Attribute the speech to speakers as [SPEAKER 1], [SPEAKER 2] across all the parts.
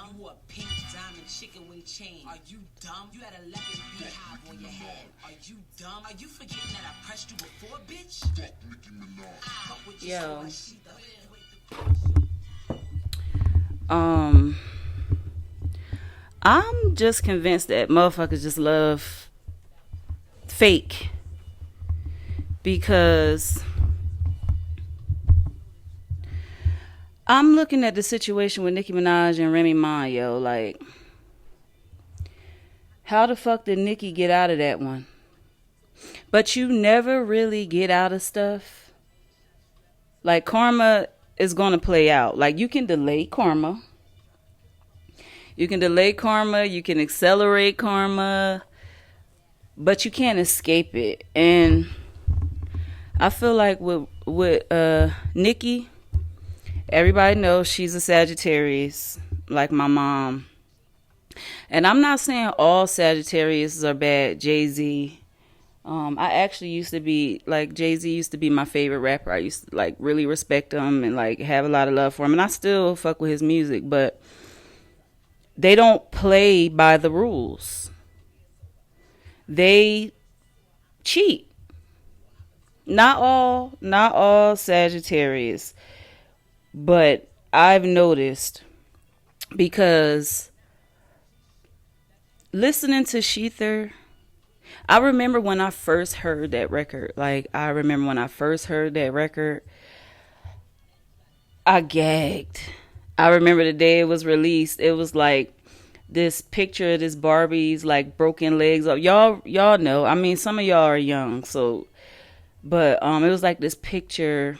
[SPEAKER 1] who a pink diamond chicken wing chain. Are you dumb? You had a leopard beehive on your head. Are you dumb? Are you forgetting that I pressed you before, bitch? Fuck Nicki Minaj. Yo.
[SPEAKER 2] I'm just convinced that motherfuckers just love fake. Because I'm looking at the situation with Nicki Minaj and Remy Ma, yo. Like, how the fuck did Nicki get out of that one? But you never really get out of stuff. Like, karma is going to play out. Like, you can delay karma. You can delay karma. You can accelerate karma. But you can't escape it. And I feel like with Nicki, everybody knows she's a Sagittarius, like my mom. And I'm not saying all Sagittarius are bad. Jay-Z. I actually used to be, like, Jay-Z used to be my favorite rapper. I used to, like, really respect him and, like, have a lot of love for him. And I still fuck with his music, but they don't play by the rules. They cheat. Not all Sagittarius, but I've noticed, because listening to Sheether, I remember when I first heard that record. Like, I remember when I first heard that record, I gagged. I remember the day it was released. It was like this picture of this Barbie's like broken legs. Y'all know. I mean, some of y'all are young, so, but it was like this picture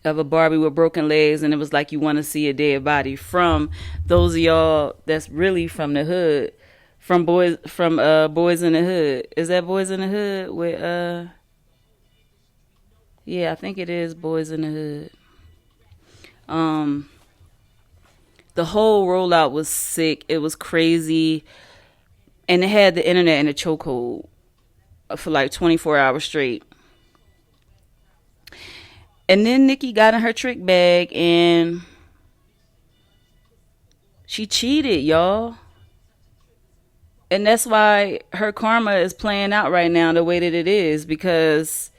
[SPEAKER 2] of a Barbie with broken legs, and it was like you want to see a dead body. From those of y'all that's really from the hood. From Boys in the Hood. Is that Boys in the Hood with yeah, I think it is Boys in the Hood. The whole rollout was sick. It was crazy. And it had the internet in a chokehold for like 24 hours straight. And then Nicki got in her trick bag and she cheated, y'all. And that's why her karma is playing out right now the way that it is, because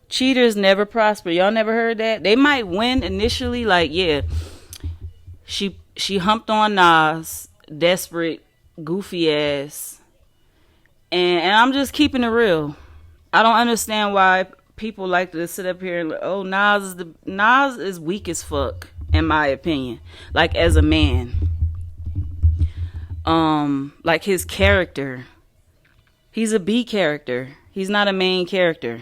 [SPEAKER 2] cheaters never prosper. Y'all never heard that? They might win initially, like, yeah, she humped on Nas, desperate, goofy ass. And I'm just keeping it real. I don't understand why people like to sit up here and, oh, Nas is weak as fuck, in my opinion. Like, as a man. Like his character, he's a B character. He's not a main character.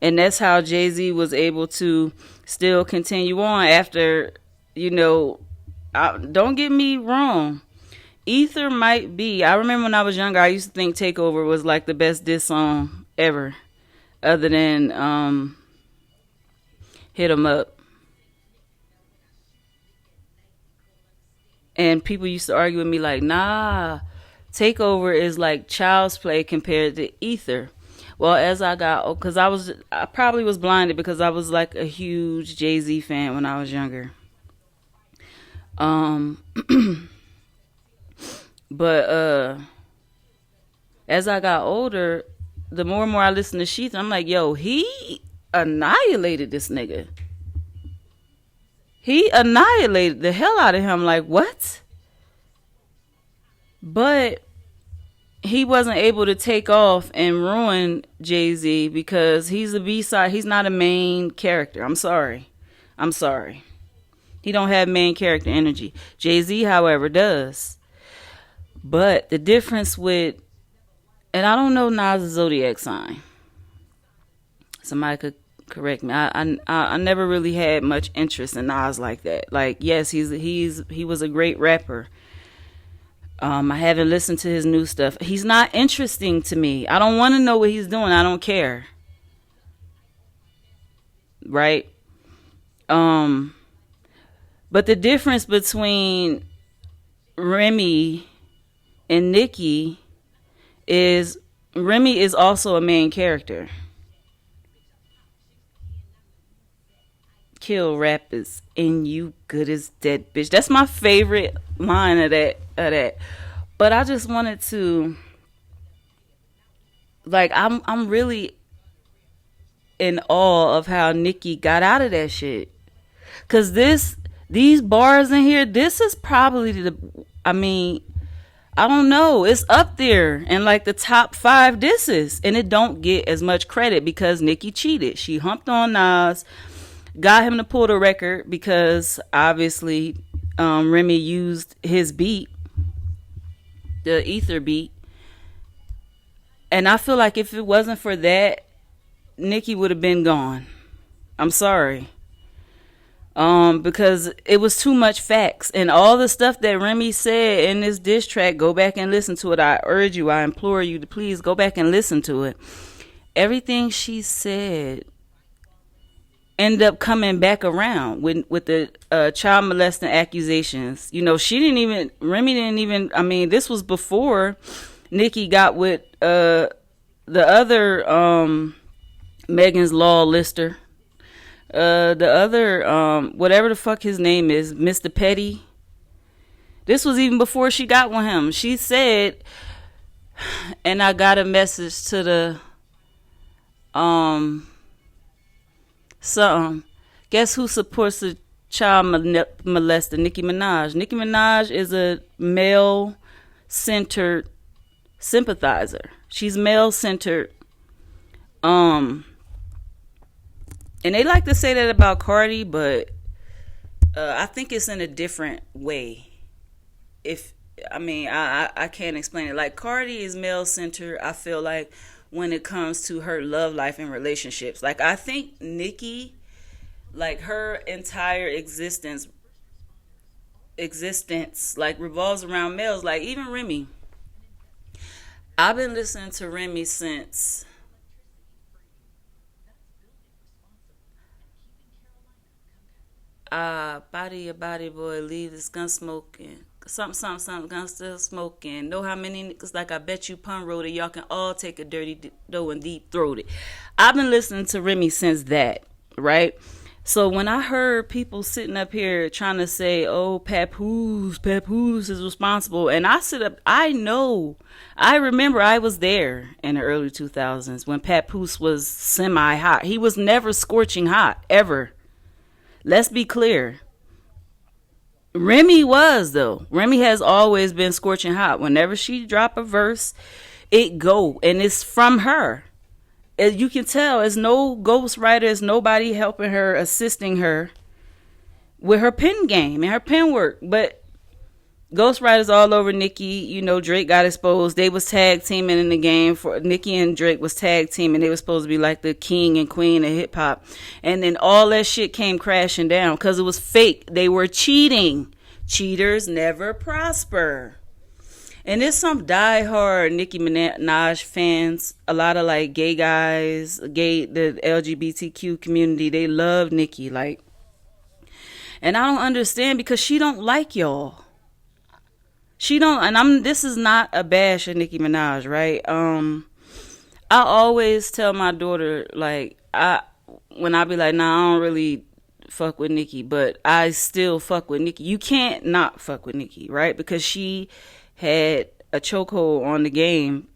[SPEAKER 2] And that's how Jay-Z was able to still continue on after, you know, don't get me wrong. Ether might be, I remember when I was younger, I used to think Takeover was like the best diss song ever, other than, Hit 'Em Up. And people used to argue with me like, nah, Takeover is like child's play compared to Ether. Well, as I got, because I probably was blinded because I was like a huge Jay-Z fan when I was younger. But as I got older, the more and more I listened to Sheath, I'm like, yo, he annihilated this nigga. He annihilated the hell out of him. Like, what? But he wasn't able to take off and ruin Jay-Z because he's a B-side. He's not a main character. I'm sorry. He don't have main character energy. Jay-Z, however, does. But the difference with, and I don't know Nas' zodiac sign. Somebody could correct me. I never really had much interest in Nas like that. Like, yes, he was a great rapper. I haven't listened to his new stuff. He's not interesting to me. I don't want to know what he's doing. I don't care. Right? But the difference between Remy and Nicki is Remy is also a main character. Kill rappers and you good as dead, bitch. That's my favorite mind of that. But I just wanted to, like, I'm really in awe of how Nicki got out of that shit. Cause these bars in here, this is probably I don't know, it's up there in like the top 5 disses, and it don't get as much credit because Nicki cheated. She humped on Nas, got him to pull the record because obviously Remy used his beat, the ether beat. And I feel like if it wasn't for that, Nicki would have been gone. I'm sorry. Because it was too much facts, and all the stuff that Remy said in this diss track, go back and listen to it. I urge you, I implore you to please go back and listen to it. Everything she said ended up coming back around with the child molesting accusations. You know, Remy didn't even, this was before Nicki got with the other Megan's Law lister. The other, whatever the fuck his name is, Mr. Petty. This was even before she got with him. She said, and I got a message to the, guess who supports the child molester? Nicki Minaj. Nicki Minaj is a male-centered sympathizer. She's male-centered, and they like to say that about Cardi, but I think it's in a different way. I can't explain it. Like, Cardi is male-centered, I feel like, when it comes to her love life and relationships. Like, I think Nicki, like, her entire existence, like, revolves around males. Like, even Remy. I've been listening to Remy since... body boy, leave this gun smoking. Something, gun still smoking. Know how many niggas like I bet you pun wrote it. Y'all can all take a dirty dough and deep throat it. I've been listening to Remy since that, right? So when I heard people sitting up here trying to say, oh, Papoose is responsible, and I remember I was there in the early 2000s when Papoose was semi-hot. He was never scorching hot, ever. Let's be clear. Remy was, though. Remy has always been scorching hot. Whenever she drop a verse, it go. And it's from her. As you can tell, there's no ghostwriter, there's nobody helping her, assisting her with her pen game and her pen work. But ghostwriters all over Nicki. You know, Drake got exposed. They was tag teaming in the game. For Nicki and Drake was tag teaming. They was supposed to be like the king and queen of hip hop. And then all that shit came crashing down because it was fake. They were cheating. Cheaters never prosper. And there's some diehard Nicki Minaj fans, a lot of like gay guys, the LGBTQ community, they love Nicki, like, and I don't understand because she don't like y'all. She don't, and this is not a bash of Nicki Minaj, right? I always tell my daughter, like, when I be like, nah, I don't really fuck with Nicki, but I still fuck with Nicki. You can't not fuck with Nicki, right? Because she had a chokehold on the game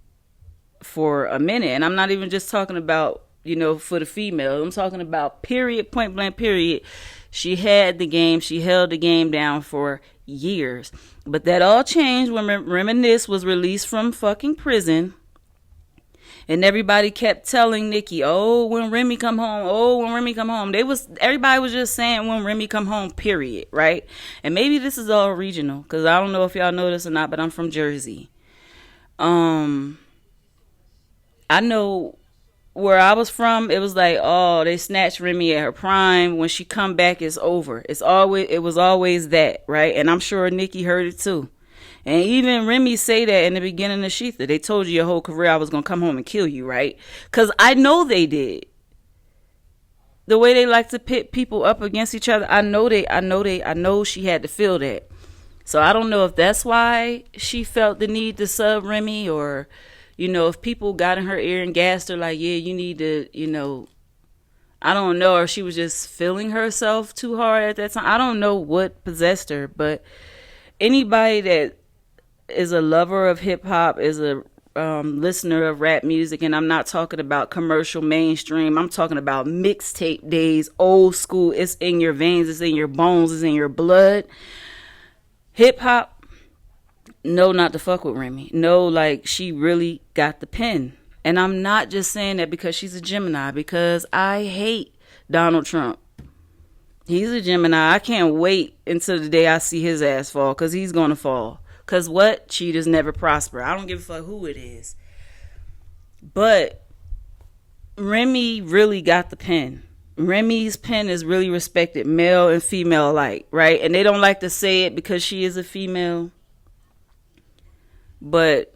[SPEAKER 2] for a minute. And I'm not even just talking about, you know, for the female. I'm talking about period, point blank period. She had the game. She held the game down for years. But that all changed when Reminisce was released from fucking prison. And everybody kept telling Nicki, oh, when Remy come home, oh, when Remy come home. Everybody was just saying when Remy come home, period, right? And maybe this is all regional, because I don't know if y'all know this or not, but I'm from Jersey. I know where I was from, it was like, oh, they snatched Remy at her prime. When she come back, it's over. It was always that, right? And I'm sure Nicki heard it too. And even Remy say that in the beginning of Sheetha. They told you your whole career I was going to come home and kill you, right? Because I know they did. The way they like to pit people up against each other, I know she had to feel that. So I don't know if that's why she felt the need to sub Remy, or, you know, if people got in her ear and gassed her like, yeah, you need to, you know, I don't know, or she was just feeling herself too hard at that time. I don't know what possessed her, but anybody that is a lover of hip hop, is a listener of rap music, and I'm not talking about commercial mainstream. I'm talking about mixtape days, old school. It's in your veins, it's in your bones, it's in your blood. Hip hop, no, not to fuck with Remy. No, like, she really got the pen. And I'm not just saying that because she's a Gemini, because I hate Donald Trump. He's a Gemini. I can't wait until the day I see his ass fall, because he's going to fall. Because what? Cheaters never prosper. I don't give a fuck who it is. But Remy really got the pen. Remy's pen is really respected, male and female alike, right? And they don't like to say it because she is a female. But,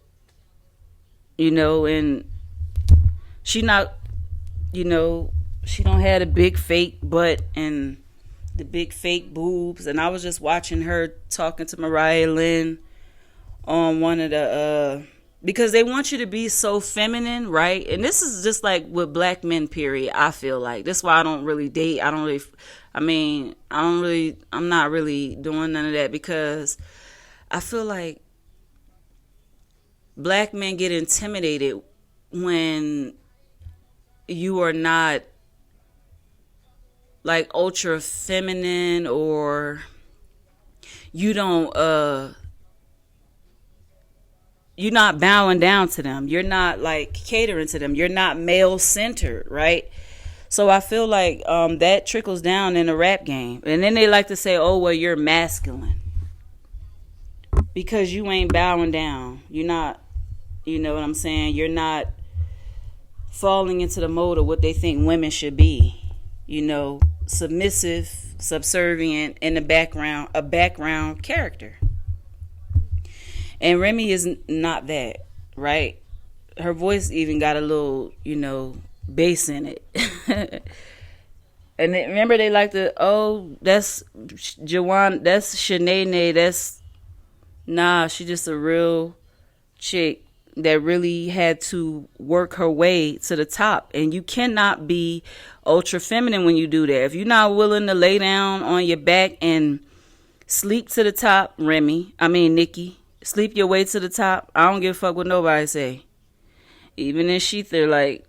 [SPEAKER 2] you know, and she not, you know, she don't have a big fake butt and the big fake boobs. And I was just watching her talking to Mariah Lynn on one of the, because they want you to be so feminine, right? And this is just like with black men, period, I feel like. That's why I don't really date. I'm not really doing none of that, because I feel like black men get intimidated when you are not like ultra feminine, or you don't you're not bowing down to them. You're not like catering to them. You're not male centered, right? So I feel like that trickles down in the rap game. And then they like to say, oh, well, you're masculine because you ain't bowing down. You're not, you know what I'm saying? You're not falling into the mold of what they think women should be. You know, submissive, subservient, in the background, a background character. And Remy is not that, right? Her voice even got a little, you know, bass in it. And then, remember they like to, oh, that's Jawan, that's Shanae, that's, nah, she just a real chick that really had to work her way to the top. And you cannot be ultra feminine when you do that. If you're not willing to lay down on your back and sleep to the top, Nikki, sleep your way to the top. I don't give a fuck what nobody say. Even in Sheath, they're like,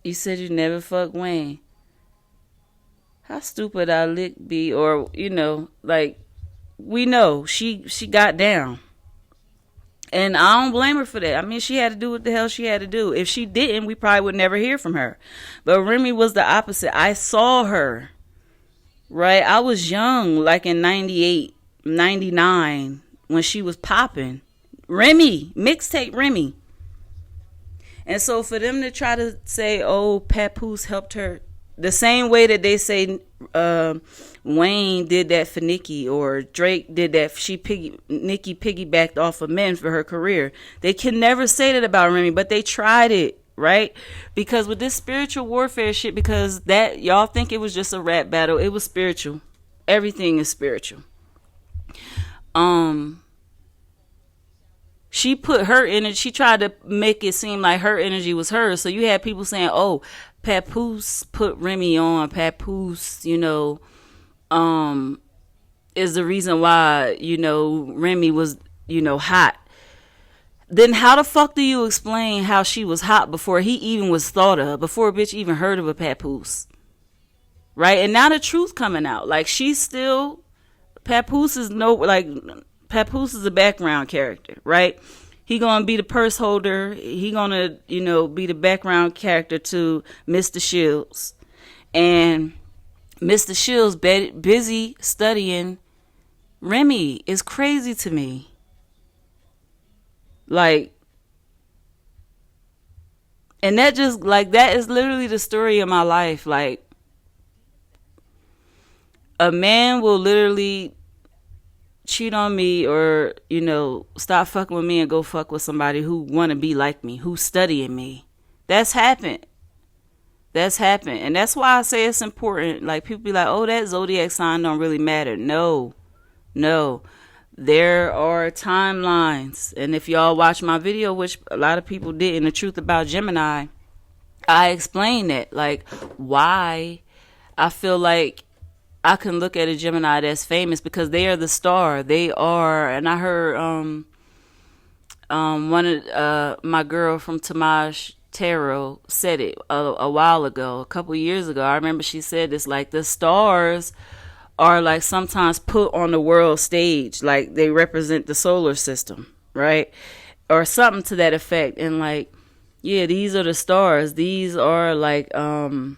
[SPEAKER 2] you said you never fuck Wayne. How stupid I lick be, or, you know, like, we know she got down. And I don't blame her for that. I mean, she had to do what the hell she had to do. If she didn't, we probably would never hear from her. But Remy was the opposite. I saw her, right? I was young, like in 98. 99 when she was popping. Remy, mixtape Remy. And so for them to try to say, oh, Papoose helped her, the same way that they say Wayne did that for Nicki, or Drake did that, Nicki piggybacked off of men for her career. They can never say that about Remy, but they tried it, right? Because with this spiritual warfare shit, because that, y'all think it was just a rap battle, it was spiritual. Everything is spiritual. She put her energy, she tried to make it seem like her energy was hers. So you had people saying, oh, Papoose put Remy on. Papoose, you know, is the reason why, you know, Remy was, you know, hot. Then how the fuck do you explain how she was hot before he even was thought of, before a bitch even heard of a Papoose? Right? And now the truth coming out. Like, she's still, Papoose is a background character, right? He gonna be the purse holder. He gonna, you know, be the background character to Mr. Shields. And Mr. Shields busy studying Remy is crazy to me. Like, and that just, like, that is literally the story of my life. Like, a man will literally cheat on me, or, you know, stop fucking with me and go fuck with somebody who want to be like me, who's studying me. That's happened. And that's why I say it's important. Like, people be like, oh, that zodiac sign don't really matter. No. There are timelines. And if y'all watch my video, which a lot of people did, in The Truth About Gemini, I explained that. Like, why I feel like I can look at a Gemini that's famous because they are the star. They are, and I heard one of my girl from Tamaj Tarot said it a while ago, a couple years ago. I remember she said this, like the stars are like sometimes put on the world stage, like they represent the solar system, right? Or something to that effect. And like, yeah, these are the stars. These are like, you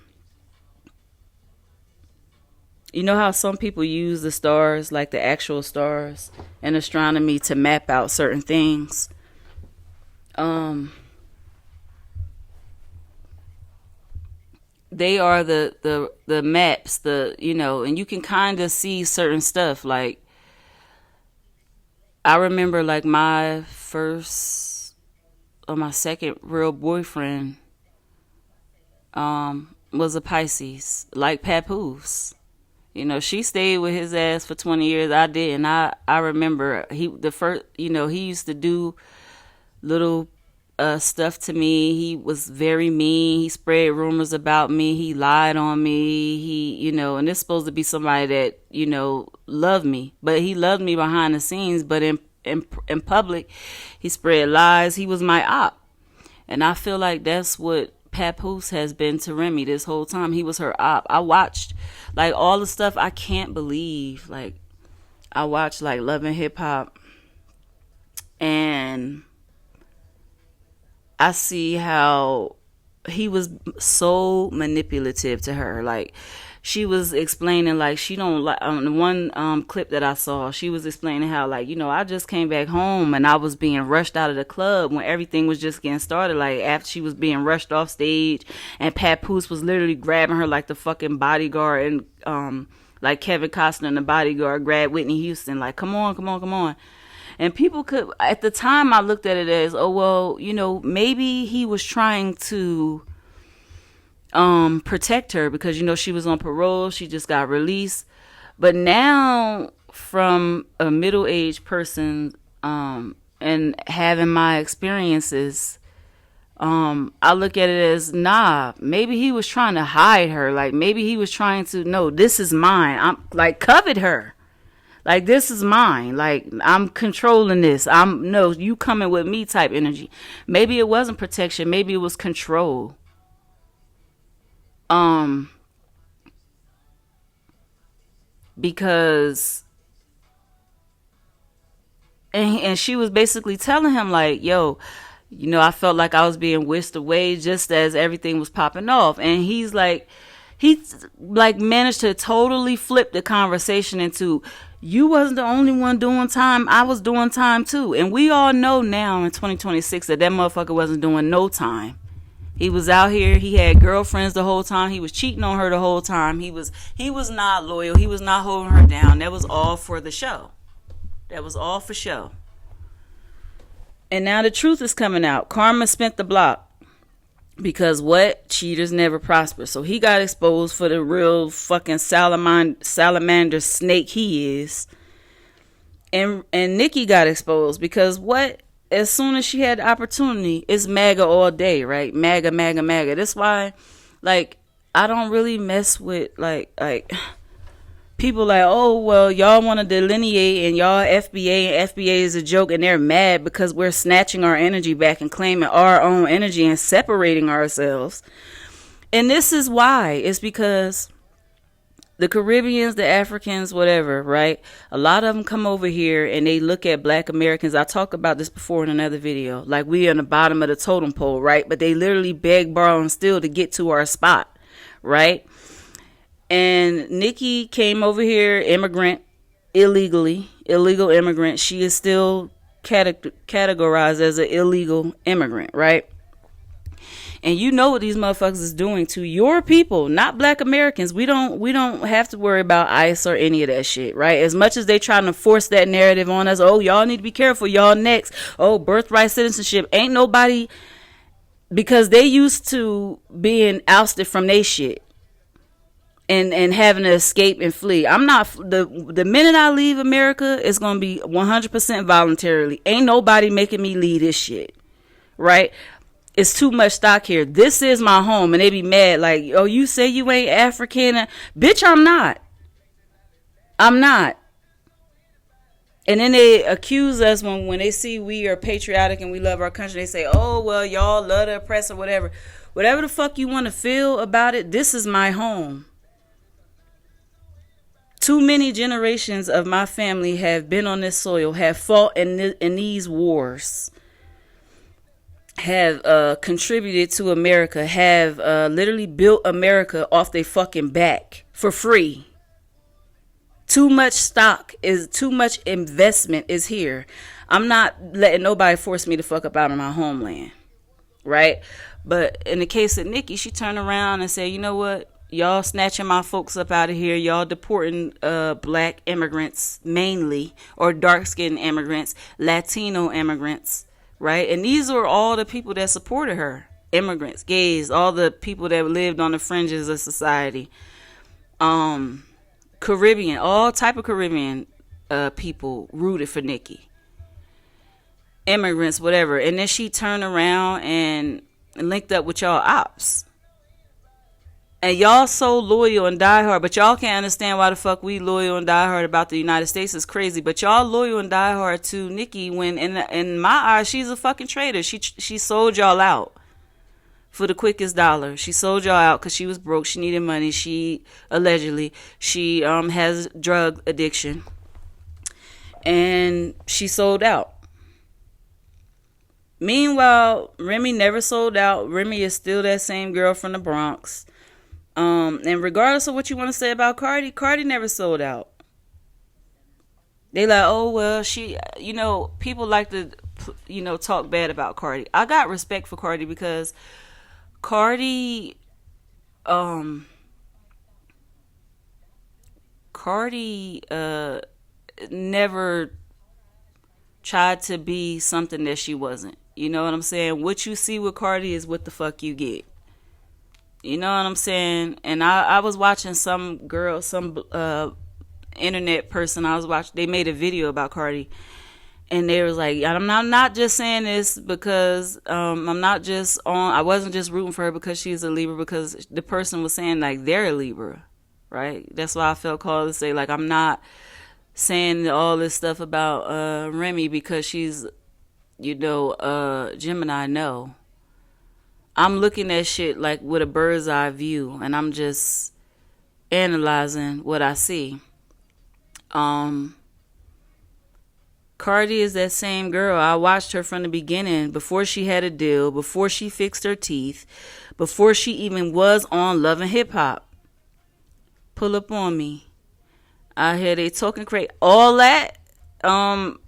[SPEAKER 2] know how some people use the stars, like the actual stars in astronomy, to map out certain things. They are the maps, and you can kind of see certain stuff. Like, I remember like my first or my second real boyfriend was a Pisces, like Papoose. She stayed with his ass for 20 years. I didn't. I remember he used to do little stuff to me. He was very mean. He spread rumors about me. He lied on me. And it's supposed to be somebody that, loved me. But he loved me behind the scenes. But in public, he spread lies. He was my op. And I feel like that's what Papoose has been to Remy this whole time. He was her op. I watched like all the stuff I can't believe. Like, I watched like Love and Hip Hop, and I see how he was so manipulative to her. Like, she was explaining, like, she don't like, on the one clip that I saw, she was explaining how, like, I just came back home and I was being rushed out of the club when everything was just getting started. Like, after she was being rushed off stage, and Papoose was literally grabbing her like the fucking bodyguard, and like Kevin Costner and the Bodyguard grabbed Whitney Houston, like, come on, come on, come on. And people could, at the time I looked at it as, oh, well, maybe he was trying to protect her because, she was on parole. She just got released. But now, from a middle-aged person, and having my experiences, I look at it as, maybe he was trying to hide her. Like, maybe he was trying to, no, this is mine. I'm like, covet her. Like, this is mine. Like, I'm controlling this. No, you coming with me type energy. Maybe it wasn't protection. Maybe it was control. Because, and she was basically telling him, like, yo, I felt like I was being whisked away just as everything was popping off. And he managed to totally flip the conversation into, you wasn't the only one doing time. I was doing time too. And we all know now in 2026 that motherfucker wasn't doing no time. He was out here. He had girlfriends the whole time. He was cheating on her the whole time. He was not loyal. He was not holding her down. That was all for the show. That was all for show. And now the truth is coming out. Karma spent the block. Because what? Cheaters never prosper. So he got exposed for the real fucking salamander snake he is. And NICKI got exposed because what? As soon as she had the opportunity, it's MAGA all day, right? MAGA, MAGA, MAGA. That's why, like, I don't really mess with, like people like, oh, well, y'all want to delineate and y'all FBA is a joke, and they're mad because we're snatching our energy back and claiming our own energy and separating ourselves. And this is why. It's because the Caribbeans, the Africans, whatever, right? A lot of them come over here and they look at Black Americans. I talked about this before in another video. Like, we on the bottom of the totem pole, right? But they literally beg, borrow, and steal to get to our spot, right? And NICKI came over here, illegal immigrant. She is still categorized as an illegal immigrant, right? And you know what these motherfuckers is doing to your people, not Black Americans. We don't have to worry about ICE or any of that shit, right? As much as they trying to force that narrative on us, oh, y'all need to be careful, y'all next. Oh, birthright citizenship. Ain't nobody, because they used to being ousted from their shit and having to escape and flee. I'm not, the minute I leave America, it's going to be 100% voluntarily. Ain't nobody making me leave this shit, right? It's too much stock here. This is my home. And they be mad like, oh, you say you ain't African. Bitch, I'm not. I'm not. And then they accuse us when they see we are patriotic and we love our country. They say, oh, well, y'all love the oppressor, whatever. Whatever the fuck you want to feel about it, this is my home. Too many generations of my family have been on this soil, have fought in these wars, have contributed to America, have literally built America off their fucking back for free. Too much too much investment is here. I'm not letting nobody force me to fuck up out of my homeland, right? But in the case of Nikki, she turned around and said, you know what? Y'all snatching my folks up out of here. Y'all deporting black immigrants mainly, or dark-skinned immigrants, Latino immigrants, right? And these are all the people that supported her. Immigrants, gays, all the people that lived on the fringes of society. Caribbean, all type of Caribbean people rooted for Nikki. Immigrants, whatever. And then she turned around and linked up with y'all ops. And y'all so loyal and diehard, but y'all can't understand why the fuck we loyal and diehard about the United States is crazy. But y'all loyal and diehard to Nikki when in my eyes she's a fucking traitor. She sold y'all out for the quickest dollar. She sold y'all out because she was broke. She needed money. She has drug addiction, and she sold out. Meanwhile, Remy never sold out. Remy is still that same girl from the Bronx. And regardless of what you want to say about Cardi never sold out. They like, oh, well, she, people like to, talk bad about Cardi. I got respect for Cardi because Cardi never tried to be something that she wasn't. You know what I'm saying? What you see with Cardi is what the fuck you get. You know what I'm saying? And I was watching some internet person they made a video about Cardi. And they was like, I'm not just saying this because I wasn't just rooting for her because she's a Libra, because the person was saying like they're a Libra, right? That's why I felt called to say like I'm not saying all this stuff about Remy because she's, Gemini. No. I'm looking at shit like with a bird's eye view, and I'm just analyzing what I see. Cardi is that same girl. I watched her from the beginning, before she had a deal, before she fixed her teeth, before she even was on Love and Hip Hop. Pull up on me. I hear they talking crazy. All that from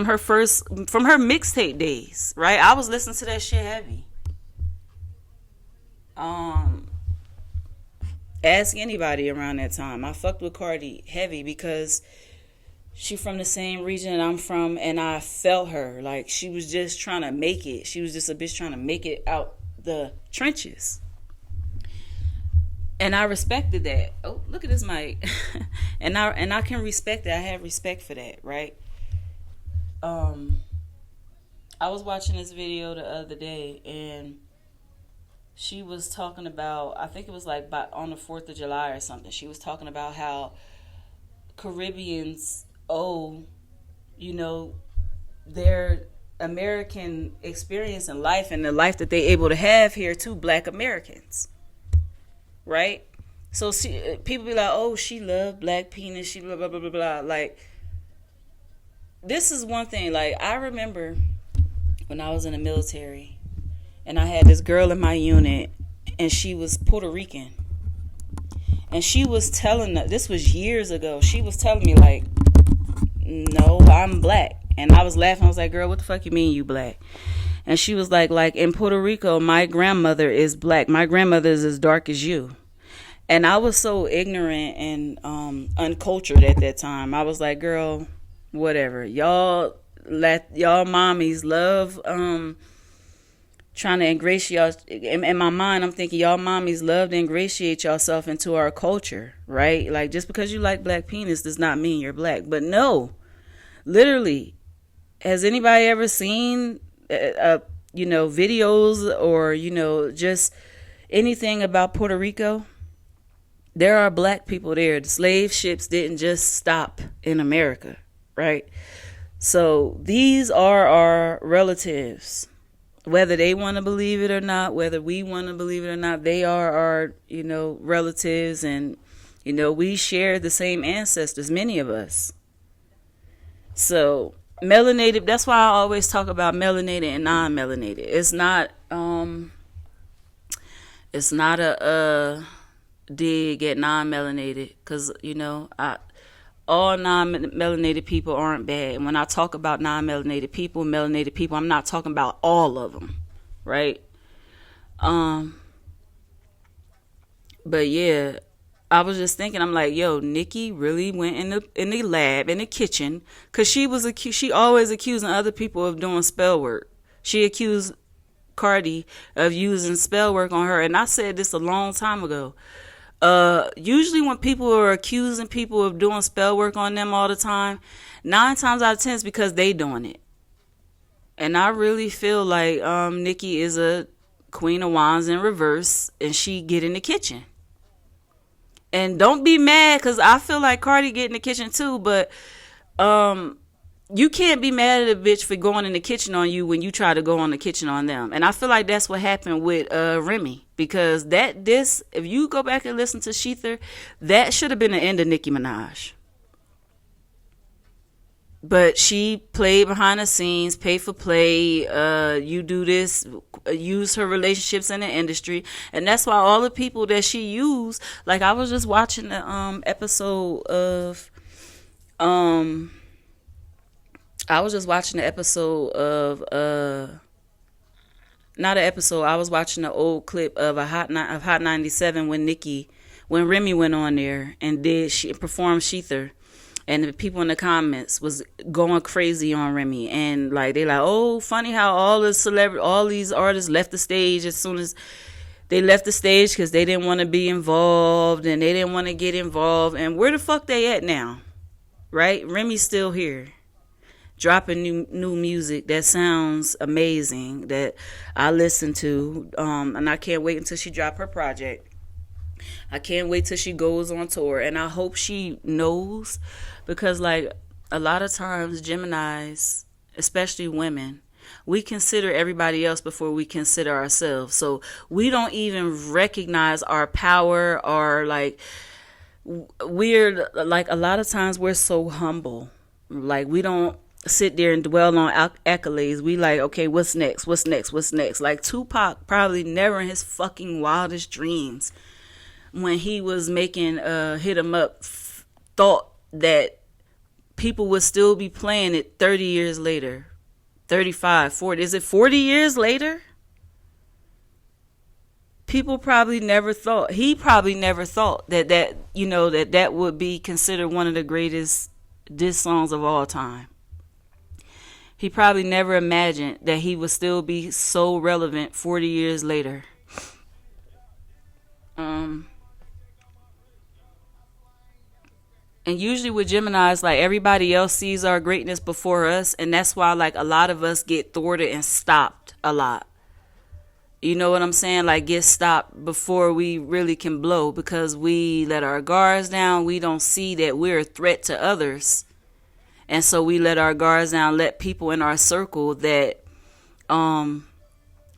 [SPEAKER 2] her mixtape days, right? I was listening to that shit heavy. Ask anybody around that time. I fucked with Cardi heavy because she from the same region that I'm from, and I felt her. Like, she was just trying to make it. She was just a bitch trying to make it out the trenches. And I respected that. Oh, look at this mic. and I can respect it. I have respect for that, right? I was watching this video the other day, and she was talking about, I think it was like on the 4th of July or something. She was talking about how Caribbeans owe, their American experience in life and the life that they able to have here to Black Americans. Right? So people be like, oh, she loved black penis, she blah, blah, blah, blah, blah. Like, this is one thing. Like, I remember when I was in the military, and I had this girl in my unit, and she was Puerto Rican. And she was telling us, this was years ago, she was telling me, like, no, I'm black. And I was laughing. I was like, girl, what the fuck you mean you black? And she was like, in Puerto Rico, my grandmother is black. My grandmother is as dark as you. And I was so ignorant and uncultured at that time. I was like, girl, whatever. Y'all mommies love trying to ingratiate. In my mind, I'm thinking y'all mommies love to ingratiate yourself into our culture, right? Like, just because you like black penis does not mean you're black. But no, literally, has anybody ever seen videos or just anything about Puerto Rico? there are black people there. The slave ships didn't just stop in America, right? So these are our relatives. Whether they want to believe it or not, whether we want to believe it or not, they are our, relatives. And, we share the same ancestors, many of us. So melanated, that's why I always talk about melanated and non-melanated. It's not a dig at non-melanated, because, all non-melanated people aren't bad. And when I talk about non-melanated people, melanated people, I'm not talking about all of them, right? But yeah, I was just thinking, I'm like, yo, Nicki really went in the lab, in the kitchen, because she always accusing other people of doing spell work. She accused Cardi of using spell work on her, and I said this a long time ago. Usually when people are accusing people of doing spell work on them all the time, 9 times out of 10 it's because they doing it. And I really feel like Nicki is a Queen of Wands in reverse, and she get in the kitchen. And don't be mad, because I feel like Cardi get in the kitchen too, but you can't be mad at a bitch for going in the kitchen on you when you try to go on the kitchen on them. And I feel like that's what happened with Remy, because if you go back and listen to Shether, that should have been the end of Nicki Minaj. But she played behind the scenes, pay for play, you do this, use her relationships in the industry. And that's why all the people that she used, like I was just watching the episode of I was watching the old clip of Hot 97 when Remy went on there and performed Shether, and the people in the comments was going crazy on Remy, and like they like, oh, funny how all these artists left the stage as soon as they left the stage because they didn't want to be involved and they didn't want to get involved. And where the fuck they at now, right? Remy's still here, dropping new music that sounds amazing, that I listen to, and I can't wait until she drop her project. I can't wait till she goes on tour, and I hope she knows, because like a lot of times Geminis, especially women, we consider everybody else before we consider ourselves. So we don't even recognize our power, or like we're like, a lot of times we're so humble, like we don't sit there and dwell on accolades. We like, okay, what's next? Like Tupac probably never in his fucking wildest dreams, when he was making Hit 'Em Up, thought that people would still be playing it 30 years later, 35, 40. Is it 40 years later? People probably never thought, he probably never thought that would be considered one of the greatest diss songs of all time. He probably never imagined that he would still be so relevant 40 years later. And usually with Geminis, like everybody else sees our greatness before us. And that's why like a lot of us get thwarted and stopped a lot. You know what I'm saying? Like get stopped before we really can blow, because we let our guards down. We don't see that we're a threat to others. And so we let our guards down, let people in our circle that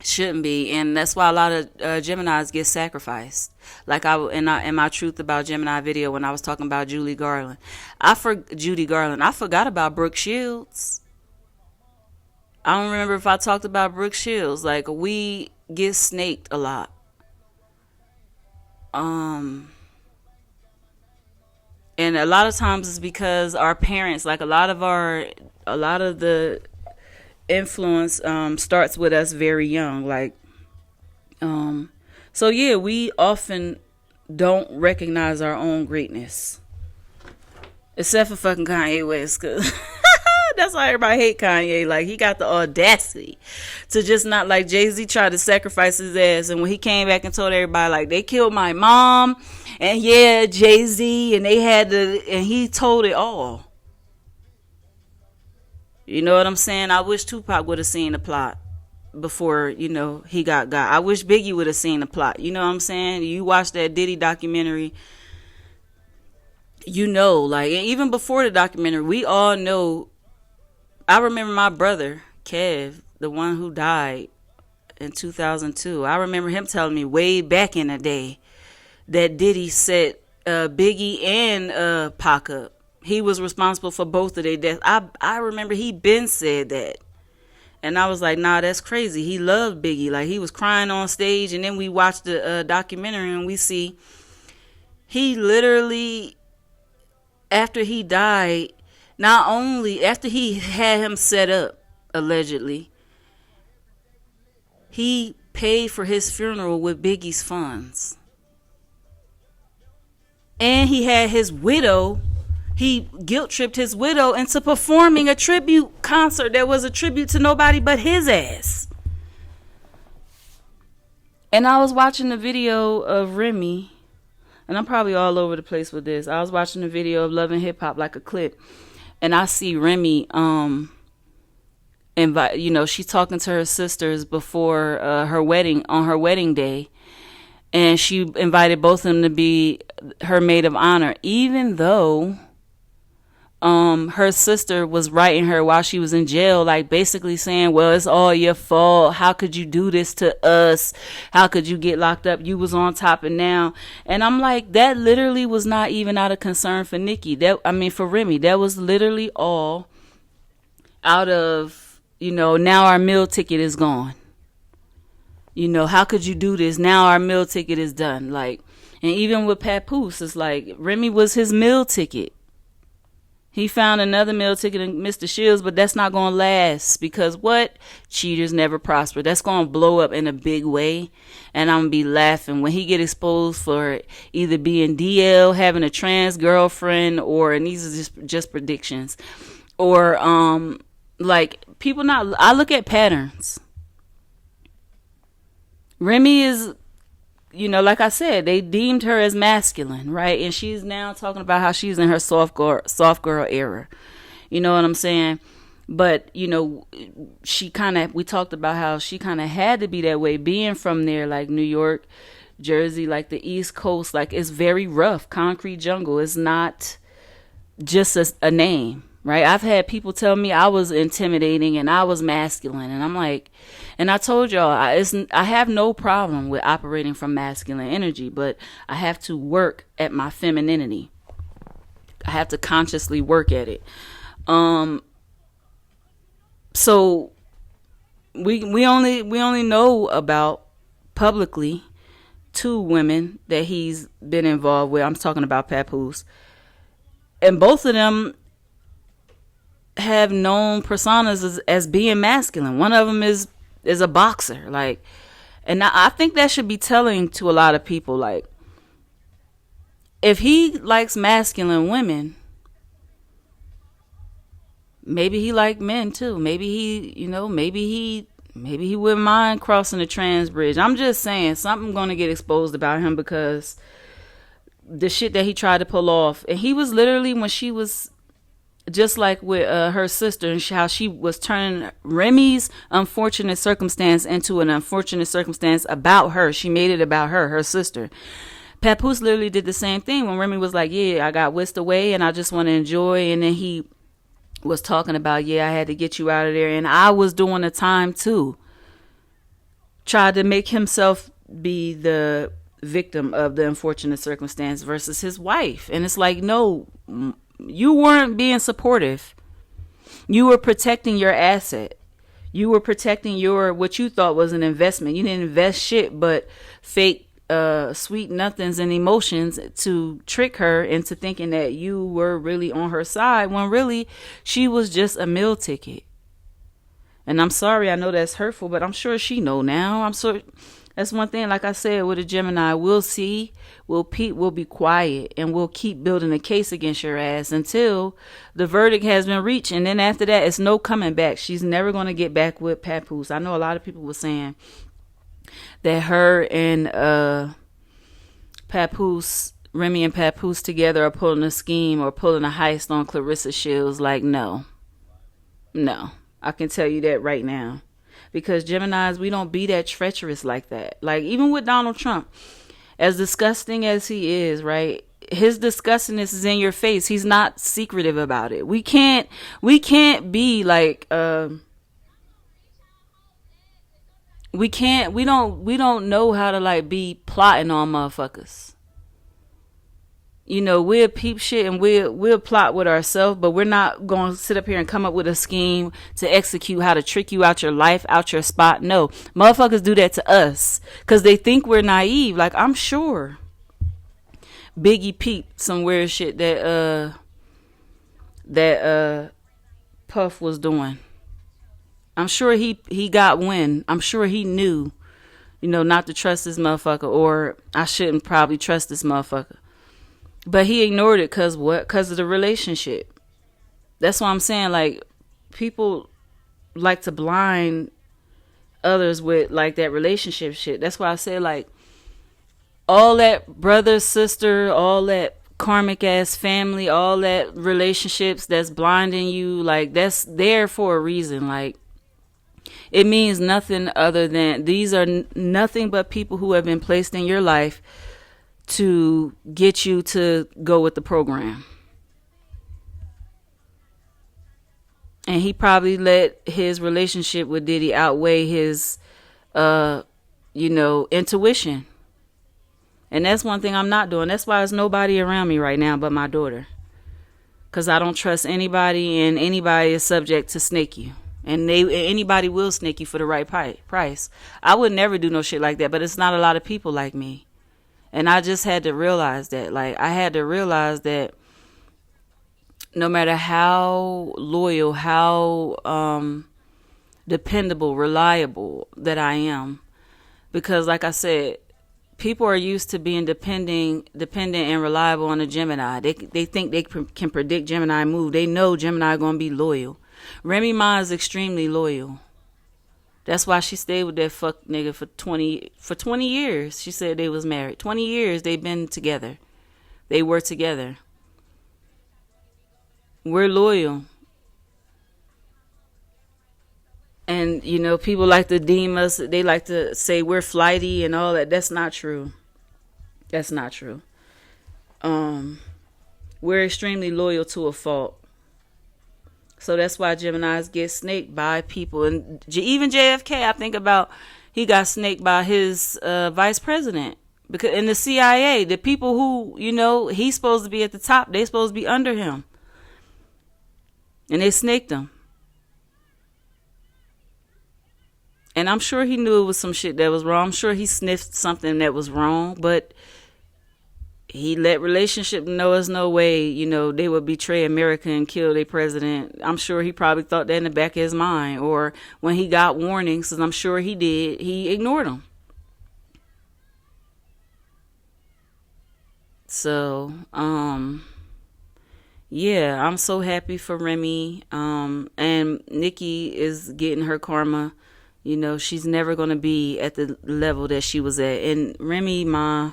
[SPEAKER 2] shouldn't be. And that's why a lot of Geminis get sacrificed. Like in my Truth About Gemini video, when I was talking about Judy Garland, I forgot about Brooke Shields. I don't remember if I talked about Brooke Shields. Like, we get snaked a lot. And a lot of times it's because our parents, like a lot of the influence starts with us very young. Like, so yeah, we often don't recognize our own greatness, except for fucking Kanye West, cause that's why everybody hate Kanye. Like, he got the audacity to just not, like Jay-Z tried to sacrifice his ass, and when he came back and told everybody like they killed my mom, and yeah, Jay-Z, and and he told it all. You know what I'm saying? I wish Tupac would have seen the plot before, he got. I wish Biggie would have seen the plot. You know what I'm saying? You watch that Diddy documentary, like, and even before the documentary, we all know. I remember my brother, Kev, the one who died in 2002. I remember him telling me way back in the day that Diddy set Biggie and Pac up. He was responsible for both of their deaths. I remember he been said that. And I was like, nah, that's crazy. He loved Biggie. Like, he was crying on stage. And then we watched the documentary and we see he literally, after he died, not only after he had him set up, allegedly, he paid for his funeral with Biggie's funds. And he had his widow, he guilt-tripped his widow into performing a tribute concert that was a tribute to nobody but his ass. And I was watching the video of Remy, and I'm probably all over the place with this. I was watching the video of Love and Hip Hop, like a clip, and I see Remy, she's talking to her sisters before her wedding, on her wedding day, and she invited both of them to be her maid of honor, even though her sister was writing her while she was in jail, like basically saying, well, it's all your fault. How could you do this to us? How could you get locked up? You was on top and now. And I'm like, that literally was not even out of concern for Nicki. For Remy, that was literally all out of, now our meal ticket is gone. How could you do this? Now our meal ticket is done. Like, and even with Papoose, it's like Remy was his meal ticket. He found another meal ticket in Mr. Shields, but that's not going to last because what? Cheaters never prosper. That's going to blow up in a big way, and I'm going to be laughing when he get exposed for either being DL, having a trans girlfriend, and these are just predictions, or people not. I look at patterns. Remy is, like I said, they deemed her as masculine, right? And she's now talking about how she's in her soft girl era. You know what I'm saying? But, we talked about how she kind of had to be that way, being from there, like New York, Jersey, like the East Coast. Like, it's very rough. Concrete jungle is not just a name, right? I've had people tell me I was intimidating and I was masculine. And I'm like, and I told y'all, I have no problem with operating from masculine energy, but I have to work at my femininity. I have to consciously work at it. So we only know about publicly 2 women that he's been involved with. I'm talking about Papoose. And both of them have known personas as being masculine. One of them is a boxer, like, and I think that should be telling to a lot of people. Like, if he likes masculine women, maybe he like men too. Maybe he wouldn't mind crossing the trans bridge. I'm just saying, something gonna get exposed about him because the shit that he tried to pull off. And he was literally, when she was just like with her sister, and how she was turning Remy's unfortunate circumstance into an unfortunate circumstance about her. She made it about her sister. Papoose literally did the same thing when Remy was like, yeah, I got whisked away and I just want to enjoy. And then he was talking about, yeah, I had to get you out of there. And I was doing the time too. Tried to make himself be the victim of the unfortunate circumstance versus his wife. And it's like, no, you weren't being supportive. You were protecting your asset. You were protecting what you thought was an investment. You didn't invest shit but fake sweet nothings and emotions to trick her into thinking that you were really on her side when really she was just a meal ticket. And I'm sorry, I know that's hurtful, but I'm sure she know now. I'm sure. That's one thing, like I said, with a Gemini, we'll see, we'll be quiet, and we'll keep building a case against your ass until the verdict has been reached. And then after that, it's no coming back. She's never going to get back with Papoose. I know a lot of people were saying that her and Papoose, Remy and Papoose together are pulling a scheme or pulling a heist on Clarissa Shields. Like, no. I can tell you that right now. Because Geminis, we don't be that treacherous like that. Like, even with Donald Trump, as disgusting as he is, right? his disgustingness is in your face. He's not secretive about it. We can't be like, we don't know how to like be plotting on motherfuckers. You know, we'll peep shit and we'll plot with ourselves, but we're not going to sit up here and come up with a scheme to execute how to trick you out your life, out your spot. No, motherfuckers do that to us because they think we're naive. Like, I'm sure Biggie peeped some weird shit that Puff was doing. I'm sure he got wind. I'm sure he knew, you know, not to trust this motherfucker, or I shouldn't probably trust this motherfucker. But he ignored it because what? Because of the relationship. That's why I'm saying, like, people like to blind others with, like, that relationship shit. That's why I say, like, all that brother, sister, all that karmic ass family, all that relationships that's blinding you, like, that's there for a reason. Like, it means nothing other than these are nothing but people who have been placed in your life to get you to go with the program. And he probably let his relationship with Diddy outweigh his, intuition. And that's one thing I'm not doing. That's why there's nobody around me right now but my daughter. Because I don't trust anybody, and anybody is subject to snake you. And anybody will snake you for the right price. I would never do no shit like that, but it's not a lot of people like me. And I just had to realize that. Like, I had to realize that no matter how loyal, how dependable, reliable that I am, because like I said, people are used to being dependent and reliable on a Gemini. They think they can predict Gemini move. They know Gemini going to be loyal. Remy Ma is extremely loyal. That's why she stayed with that fuck nigga for 20 years. She said they was married. 20 years they've been together. They were together. We're loyal. And, you know, people like to deem us, they like to say we're flighty and all that. That's not true. That's not true. We're extremely loyal to a fault. So that's why Geminis get snaked by people. And even JFK, I think about, he got snaked by his vice president. Because in the CIA, the people who, you know, he's supposed to be at the top, they supposed to be under him. And they snaked him. And I'm sure he knew it was some shit that was wrong. I'm sure he sniffed something that was wrong. But he let relationship know there's no way, you know, they would betray America and kill their president. I'm sure he probably thought that in the back of his mind. Or when he got warnings, and I'm sure he did, he ignored them. So, yeah, I'm so happy for Remy. And NICKI is getting her karma. You know, she's never going to be at the level that she was at. And Remy Ma,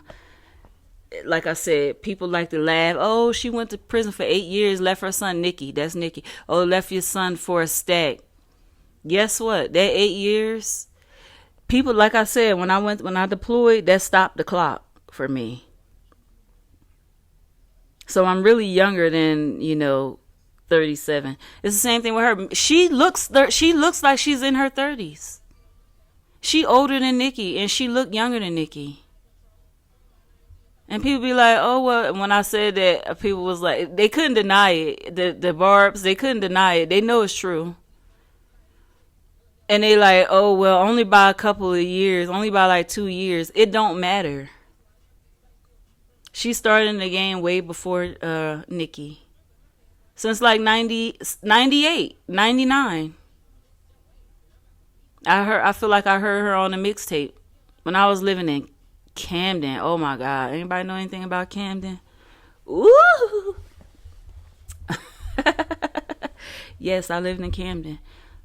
[SPEAKER 2] like I said, people like to laugh. Oh, she went to prison for 8 years, left her son NICKI. That's NICKI. Oh, left your son for a stack. Guess what? That 8 years, people, like I said, when I deployed, that stopped the clock for me. So I'm really younger than, 37. It's the same thing with her. She looks like she's in her 30s. She older than NICKI, and she looked younger than NICKI. And people be like, oh, well, when I said that, people was like, they couldn't deny it. The Barbs, they couldn't deny it. They know it's true. And they like, oh, well, only by a couple of years, only by like 2 years. It don't matter. She started in the game way before NICKI. Since like 98, 99. I feel like I heard her on a mixtape when I was living in Camden. Oh my God. Anybody know anything about Camden? Ooh. Yes, I lived in Camden.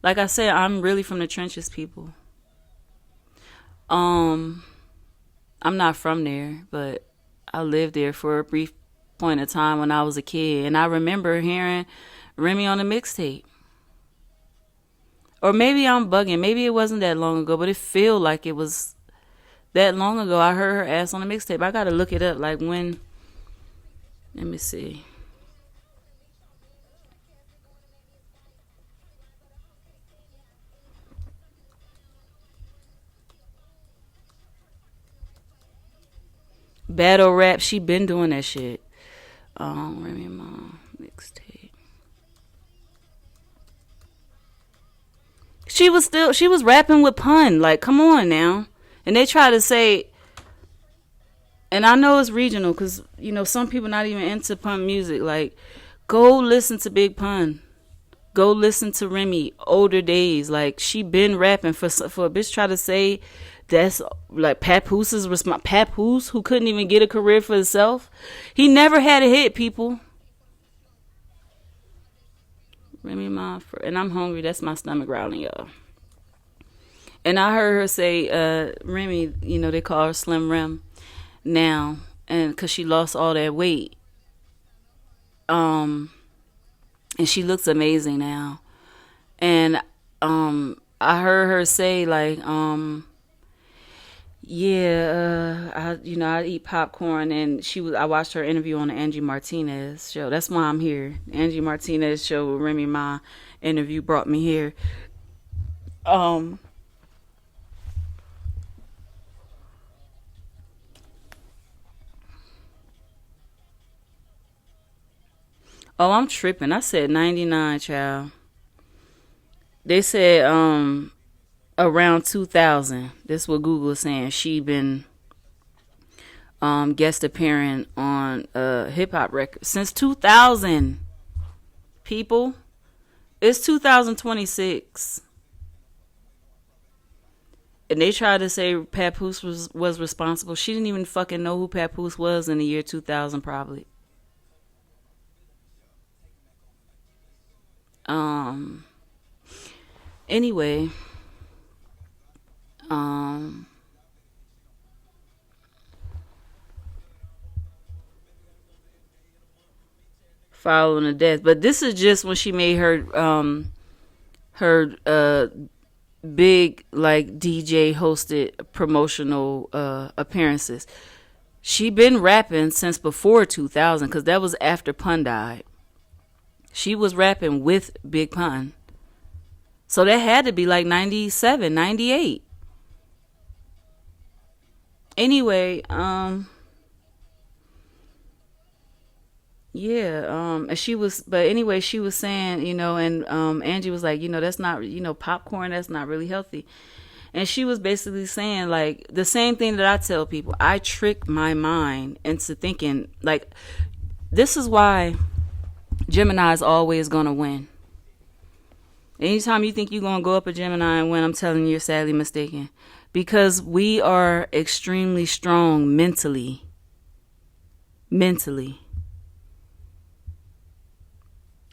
[SPEAKER 2] Like I said, I'm really from the trenches, people. I'm not from there, but I lived there for a brief point of time when I was a kid. And I remember hearing Remy on a mixtape. Or maybe I'm bugging. Maybe it wasn't that long ago, but it feel like it was that long ago. I heard her ass on a mixtape. I got to look it up. Like when Let me see. Battle rap, she been doing that shit. Remy Ma mixtape. She was rapping with pun. Like, come on now. And they try to say, and I know it's regional because, you know, some people not even into pun music. Like, go listen to Big Pun. Go listen to Remy, Older Days. Like, she been rapping for a bitch try to say that's like Papoose Papoose, who couldn't even get a career for himself. He never had a hit, people. Remy Ma, and I'm hungry. That's my stomach growling, y'all. And I heard her say, Remy, you know, they call her Slim Rem now, and because she lost all that weight. And she looks amazing now. And I heard her say, like, I eat popcorn, and I watched her interview on the Angie Martinez show. That's why I'm here. The Angie Martinez show with Remy Ma interview brought me here. Oh, I'm tripping. I said 99, child. They said around 2000. This is what Google is saying. She been guest appearing on hip hop records since 2000. People, it's 2026. And they tried to say Papoose was responsible. She didn't even fucking know who Papoose was in the year 2000, probably. Anyway, following the death. But this is just when she made her big, like, DJ hosted promotional appearances. She been rapping since before 2000, because that was after Pun died. She was rapping with Big Pun. So that had to be like 97, 98. Anyway, and she was saying, you know, and Angie was like, you know, that's not, you know, popcorn, that's not really healthy. And she was basically saying, like, the same thing that I tell people. I trick my mind into thinking, like, this is why Gemini is always going to win. Anytime you think you're going to go up a Gemini and win, I'm telling you, you're sadly mistaken. Because we are extremely strong mentally. Mentally.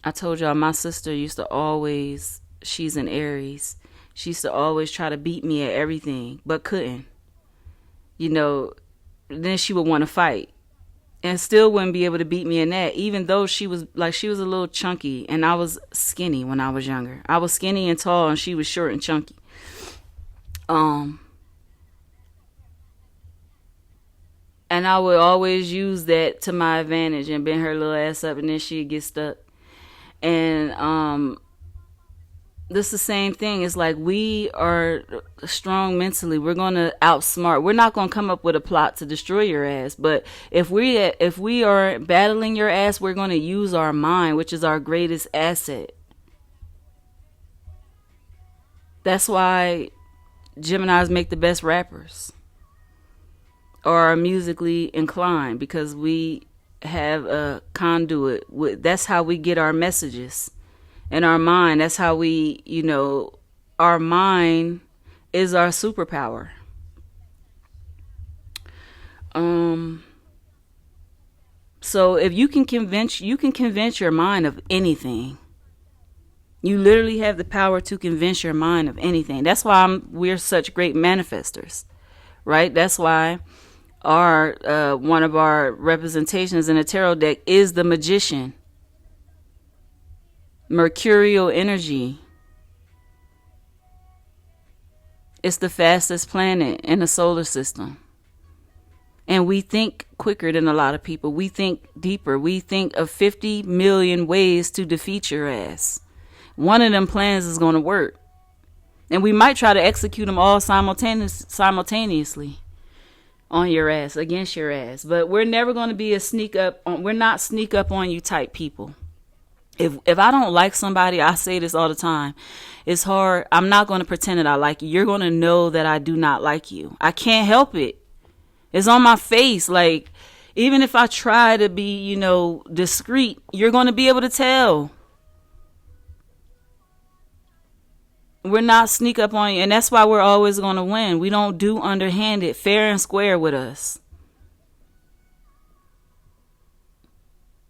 [SPEAKER 2] I told y'all my sister used to always, she's an Aries. She used to always try to beat me at everything, but couldn't. You know, then she would want to fight. And still wouldn't be able to beat me in that, even though she was a little chunky, and I was skinny when I was younger. I was skinny and tall, and she was short and chunky. And I would always use that to my advantage and bend her little ass up, and then she'd get stuck. And this is the same thing. It's like we are strong mentally. We're going to outsmart. We're not going to come up with a plot to destroy your ass. But if we are battling your ass, we're going to use our mind, which is our greatest asset. That's why Geminis make the best rappers or are musically inclined, because we have a conduit. That's how we get our messages. In our mind, that's how we, you know, our mind is our superpower. So if you can convince your mind of anything. You literally have the power to convince your mind of anything. That's why we're such great manifestors, right? That's why our one of our representations in a tarot deck is the Magician. Mercurial energy. It's the fastest planet in the solar system. And we think quicker than a lot of people. We think deeper. We think of 50 million ways to defeat your ass. One of them plans is going to work. And we might try to execute them all simultaneously on your ass, against your ass. But we're never going to be a we're not sneak up on you type people. If I don't like somebody, I say this all the time. It's hard. I'm not going to pretend that I like you. You're going to know that I do not like you. I can't help it. It's on my face. Like, even if I try to be, discreet, you're going to be able to tell. We're not sneak up on you. And that's why we're always going to win. We don't do underhanded, fair and square with us.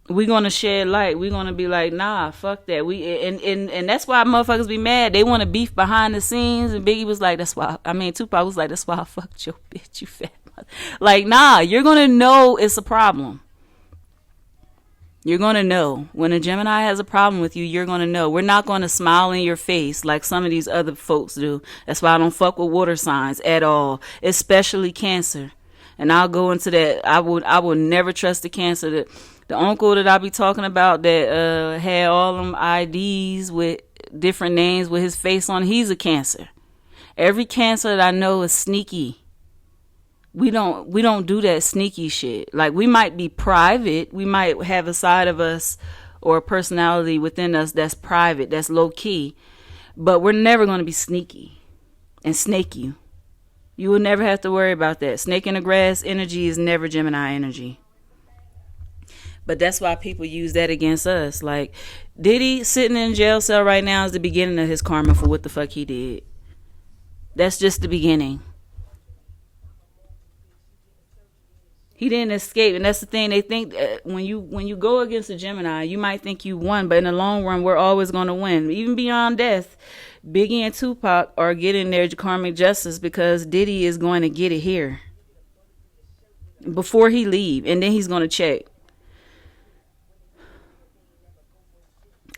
[SPEAKER 2] We're going to shed light. We're going to be like, nah, fuck that. And that's why motherfuckers be mad. They want to beef behind the scenes. And Biggie was like, Tupac was like, that's why I fucked your bitch, you fat mother. Like, nah, you're going to know it's a problem. You're going to know. When a Gemini has a problem with you, you're going to know. We're not going to smile in your face like some of these other folks do. That's why I don't fuck with water signs at all, especially Cancer. And I'll go into that. I will never trust the Cancer. The uncle that I be talking about that had all them IDs with different names with his face on, he's a Cancer. Every Cancer that I know is sneaky. We don't do that sneaky shit. Like, we might be private. We might have a side of us or a personality within us that's private, that's low key. But we're never going to be sneaky and snake you. You will never have to worry about that. Snake in the grass energy is never Gemini energy. But that's why people use that against us. Like, Diddy sitting in jail cell right now is the beginning of his karma for what the fuck he did. That's just the beginning. He didn't escape, and that's the thing. They think when you go against a Gemini, you might think you won, but in the long run, we're always going to win. Even beyond death, Biggie and Tupac are getting their karmic justice because Diddy is going to get it here before he leave, and then he's going to check.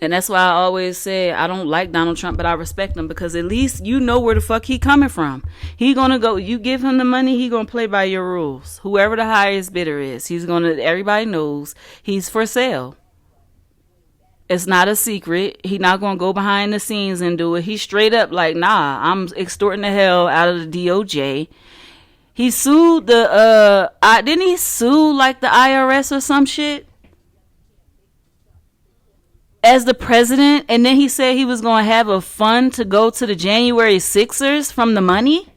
[SPEAKER 2] And that's why I always say I don't like Donald Trump, but I respect him because at least you know where the fuck he coming from. He gonna go. You give him the money, he gonna play by your rules. Whoever the highest bidder is, he's gonna. Everybody knows he's for sale. It's not a secret. He not gonna go behind the scenes and do it. He's straight up like, nah, I'm extorting the hell out of the DOJ. He sued the didn't he sue like the IRS or some shit? As the president, and then he said he was going to have a fund to go to the January 6ers from the money.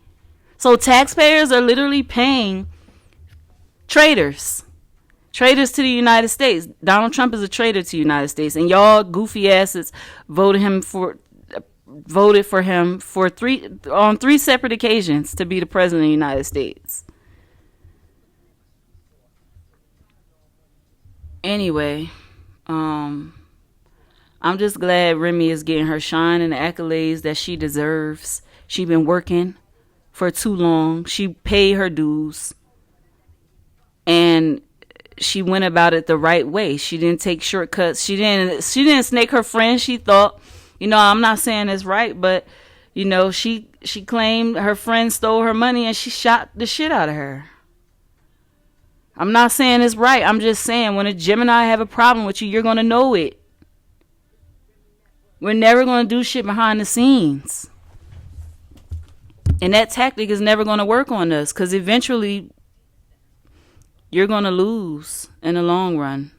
[SPEAKER 2] So taxpayers are literally paying traitors to the United States. Donald Trump is a traitor to the United States, and y'all goofy asses voted for him on three separate occasions to be the president of the United States. Anyway, I'm just glad Remy is getting her shine and the accolades that she deserves. She been working for too long. She paid her dues. And she went about it the right way. She didn't take shortcuts. She didn't snake her friends. She thought, I'm not saying it's right, but she claimed her friend stole her money and she shot the shit out of her. I'm not saying it's right. I'm just saying when a Gemini have a problem with you, you're going to know it. We're never going to do shit behind the scenes. And that tactic is never going to work on us because eventually you're going to lose in the long run.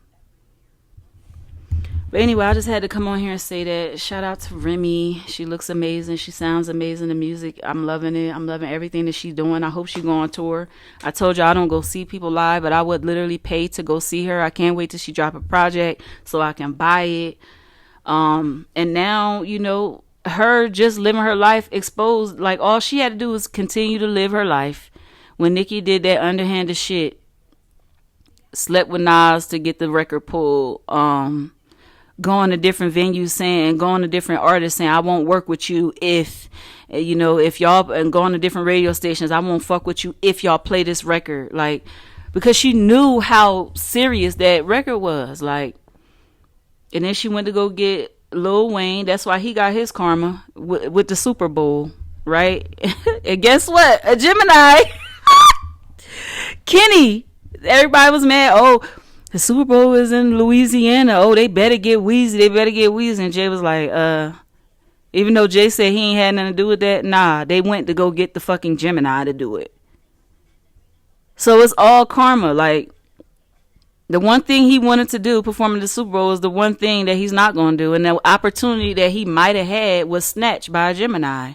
[SPEAKER 2] But anyway, I just had to come on here and say that. Shout out to Remy. She looks amazing. She sounds amazing. The music, I'm loving it. I'm loving everything that she's doing. I hope she go on tour. I told you I don't go see people live, but I would literally pay to go see her. I can't wait till she drop a project so I can buy it. And now, her just living her life exposed, like all she had to do was continue to live her life. When Nicki did that underhanded shit, slept with Nas to get the record pulled, going to different venues going to different artists saying, I won't work with you if y'all, and going to different radio stations, I won't fuck with you if y'all play this record. Like, because she knew how serious that record was. Like, and then she went to go get Lil Wayne. That's why he got his karma with the Super Bowl, right? And guess what? A Gemini Kenny, everybody was mad. Oh, the Super Bowl is in Louisiana. Oh, they better get Weezy. They better get Weezy. And Jay was like, even though Jay said he ain't had nothing to do with that, nah, they went to go get the fucking Gemini to do it. So it's all karma. Like, the one thing he wanted to do, performing the Super Bowl, is the one thing that he's not going to do. And the opportunity that he might have had was snatched by a Gemini.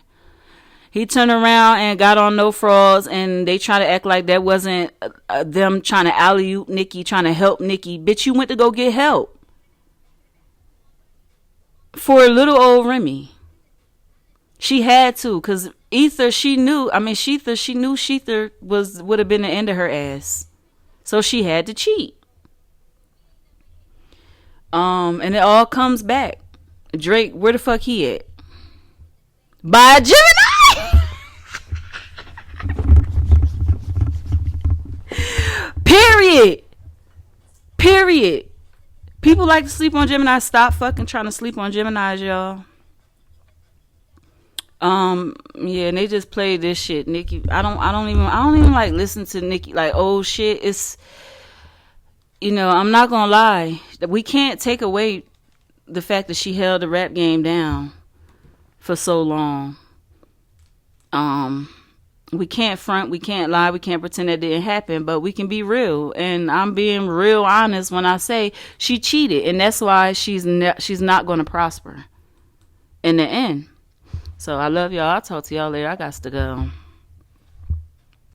[SPEAKER 2] He turned around and got on No Frauds, and they try to act like that wasn't them trying to alley-oop Nicki, trying to help Nicki. Bitch, you went to go get help. For little old Remy. She had to, because Ether, she knew Shether would have been the end of her ass. So she had to cheat. And it all comes back. Drake, where the fuck he at? By Gemini! Period. People like to sleep on Gemini. Stop fucking trying to sleep on Geminis, y'all. Yeah, and they just played this shit. Nicki, I don't even like listen to Nicki like old shit. It's, I'm not gonna lie. We can't take away the fact that she held the rap game down for so long. We can't front, we can't lie, we can't pretend that didn't happen, but we can be real. And I'm being real honest when I say she cheated, and that's why she's not going to prosper in the end. So I love y'all. I'll talk to y'all later. I got to go.